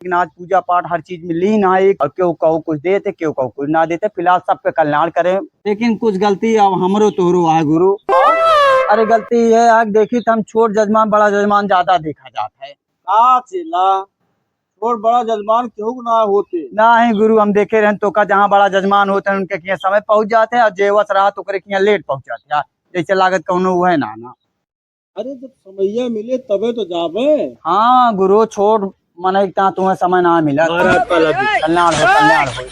लेकिन आज पूजा पाठ हर चीज मिली ही ना एक, और क्यों कहो कुछ देते क्यों कहो कुछ ना देते। फिलहाल सबके कल्याण करे, लेकिन कुछ गलती अब हमरो तोहरो है गुरु। अरे गलती है आज देखी हम छोट जजमान बड़ा जजमान ज्यादा देखा जाता है। चेला छोट बड़ा जजमान क्यों ना होते ना है गुरु, हम देखे रहे तो का जहाँ बड़ा जजमान होते हैं उनके किया समय पहुंच जाते हैं, और जेवस रहा तो किया लेट पहुंच जाते हैं। जैसे लागत कौनो हुआ है ना। अरे जब समैया मिले तबे तो जावे। हाँ गुरु छोट मन तुम्हें समय ना मिला। कल्याण हो कल्याण हो।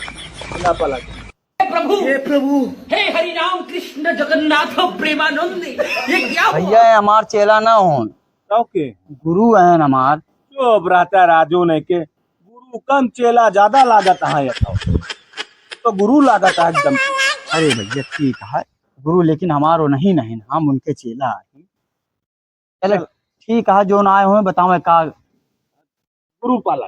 प्रभु हे प्रभु हे हरि राम कृष्ण जगन्नाथ प्रेमानंद, ये क्या भैया हमार चेला ना हो के गुरु है हमार। जो ब्राता राजू ने के गुरु कम चेला ज्यादा लागत है, तो गुरु लागत है एकदम। अरे भैया ठीक है गुरु, लेकिन हमारो नहीं नहीं हम उनके चेला है। चलो ठीक है, जो ना आए हुए बताओ का गुरु पाला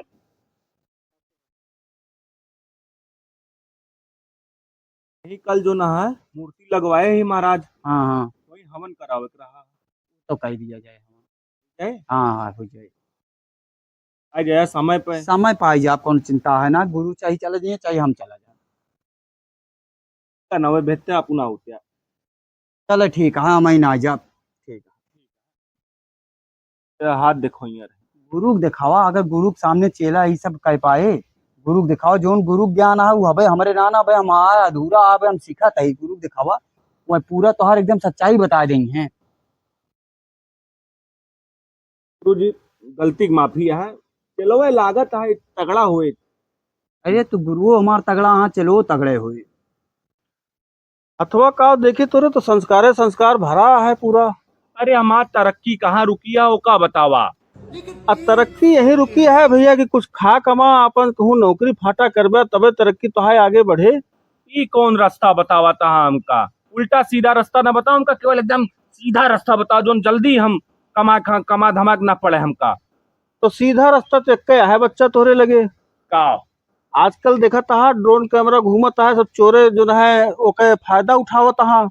यही कल जो ना है मूर्ति लगवाए ही महाराज। हाँ हाँ वही हवन करावत रहा तो कह दिया जाए है। हाँ हाँ हो जाए आ गया समय पे। समय पाई जा, कौन चिंता है ना। गुरु चाहिए चले जाइए चाहिए हम चला जाए। नवे भेजते अपना होते चलो ठीक है, हाँ महीना आ जा ठीक है। हाथ देखो यार गुरु को दिखावा, अगर गुरु के सामने चेला ये सब कह पाए, गुरु को दिखाओ जो गुरु ज्ञान है वो हवे हमरे ना ना भाई हमारा अधूरा आवे हम सीखा था गुरु को दिखावा, वह पूरा तोहार एकदम सच्चाई बता देंगे हैं। गुरु जी गलती की माफी है, चलो वह लागत है तगड़ा हुए। अरे तो गुरु हमार तगड़ा, हाँ चलो तगड़े हुए। अथवा का देखे तो संस्कार भरा है पूरा। अरे हमार तरक्की कहाँ रुकी है वो का बतावा। अब तरक्की यही रुकी है भैया कि कुछ खा कमा अपन कहूँ नौकरी फाटा करबे तबे तरक्की तो है आगे बढ़े। ये कौन रास्ता बतावा था हमका, उल्टा सीधा रास्ता ना बताओ हमका, केवल एकदम सीधा रास्ता बताओ जो जल्दी हम कमा धमाक ना पड़े हमका। तो सीधा रास्ता तो एक है बच्चा तोरे लगे का। आजकल देखा था ड्रोन कैमरा घूमता है, सब चोरे जो है ओके फायदा उठावत है,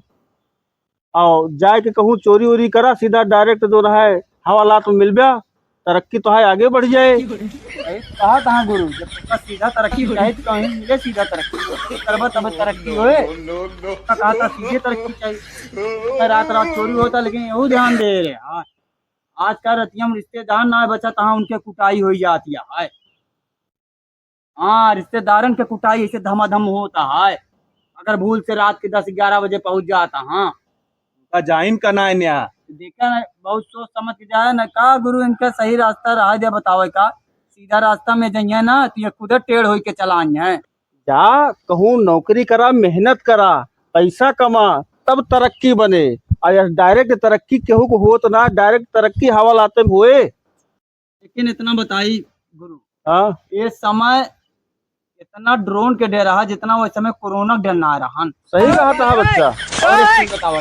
और जाए के कहूँ चोरी वोरी करा सीधा डायरेक्ट जो है हवालात में मिल गया, तरक्की तो है आगे बढ़ जाए। कहा था गुरु जब तुमका सीधा तरक्की चाहिए तो कहीं मिले सीधा तरक्की करबा तब तरक्की होए। कहा था सीधे तरक्की चाहिए, रात रात चोरी होता लेकिन यहू ध्यान दे रहे। हाँ आज का रतियम रिश्तेदार ना बचा तहाँ उनके कुटाई हो जाती है। हाँ रिश्तेदारन के कुटाई ऐसे धमाधम होता है, अगर भूल से रात के 10-11 बजे पहुंच जाता। हाँ जाइन का ना देखा ना, बहुत सोच समझ के जाए ना का गुरु इनका सही रास्ता रहा दे बतावे का। सीधा रास्ता में जाइए ना तो ये खुद टेढ़ हो के चला है। जा कहूँ नौकरी करा मेहनत करा पैसा कमा तब तरक्की बने, और डायरेक्ट तरक्की केहू को हो तो ना, डायरेक्ट तरक्की हवालाते में हुए। लेकिन इतना बताई गुरु, हाँ ये समय इतना ड्रोन के डर रहा जितना वो समय कोरोना के डर ना रहा। सही कहा था बच्चा। और एक चीज बतावा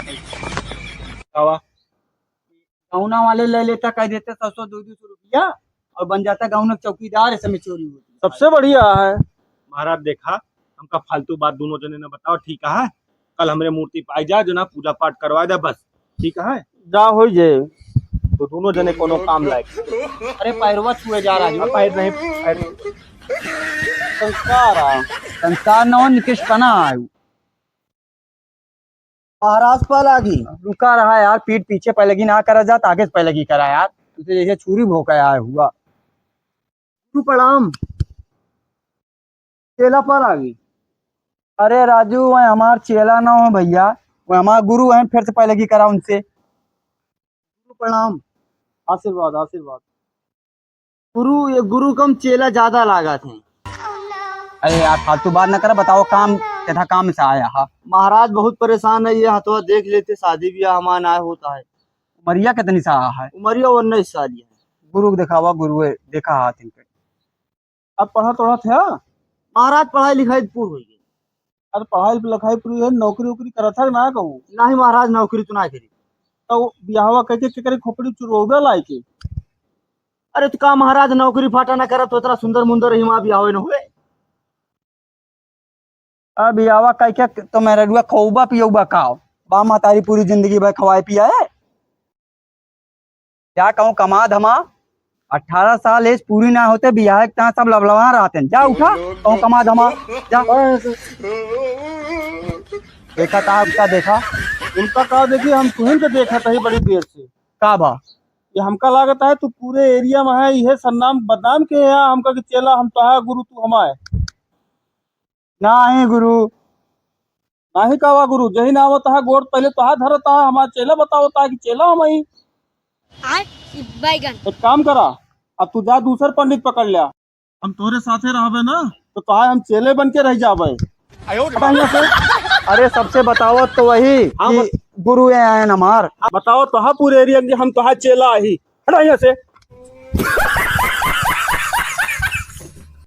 गौना वाले ले लेता कह देते 100-200 रुपया और बन जाता गौना चौकीदार, ऐसे में चोरी होती। सबसे बढ़िया है महाराज। देखा हमका फालतू बात दोनों जने ने बताओ, ठीक है कल हमरे मूर्ति पाई जा जो ना पूजा पाठ करवा दे बस, ठीक है जा हो जे तो दोनों जने कोनो काम लायक। अरे पैरवा छुए जा रहा है, पैर नहीं पैर संस्कार न हो निकृष्ट बना आयु। महाराज पालागी रुका रहा यार, पीठ पीछे पहलगी ना करा जात आगे से पहलगी करा यार, तुझे जैसे छुरी भोंका आया हुआ। तू प्रणाम चेला पर आ गई। अरे राजू वह हमार चेला ना हो भैया, वो हमारा गुरु है, फिर से पहलगी करा उनसे। प्रणाम आशीर्वाद आशीर्वाद। गुरु ये गुरु कम चेला ज्यादा लागा थे। अरे यार फालतू बात न करा, बताओ काम तथा काम से आया हा। महाराज बहुत परेशान है, ये हथवा देख लेते शादी ब्याह हमारा आया होता है। उमरिया कितनी सा है? उमरिया 19 साल है। गुरु को दिखावा, गुरु देखा हाथ इनके। अब पढ़ा थोड़ा था महाराज, पढ़ाई लिखाई पूरी हुई। अरे पढ़ाई लिखाई पूरी है, नौकरी वोकरी करा था ना कहूँ। नहीं महाराज नौकरी तो ना करी, तो ब्याहवा कह के करे खोपड़ी चुरोबे लाए के। अरे तो का महाराज नौकरी फाटा ना करा तो इतना सुंदर मुंदर ही माँ ब्याह न हुए। अब यावा कह के तो मेरा रुआ खौबा पियौबा खाओ, बा मातारी पूरी जिंदगी भर खवाए पिया है। क्या कहूँ कमा धमा 18 साल एज पूरी ना होते बियाह के तहाँ सब लबलवा रहते हैं। जा उठा तो कमा धमा जा। देखा था क्या देखा? उनका का देखिए हम तुहिन के देखा था बड़ी देर से। का बा? ये हमका लागत है तू पूरे एरिया में है यह सन्नाम बदनाम के है हमका कि चेला हम तो है गुरु तू हमारे ना है गुरु। नाही कावा गुरु जही ना आवता है गोड़ पहले तो धरता है हमारा चेला बतावता है कि चेला हम ही। एक काम करा अब तू जा दूसर पंडित पकड़ लिया हम तोरे साथे रहबे ना तो तोहार हम चेले बन के रह जाबे। अरे सबसे बताओ तो वही कि गुरु है हमार। बताओ तो पूरे एरिया में हम तो चेला ही हटा यहाँ से।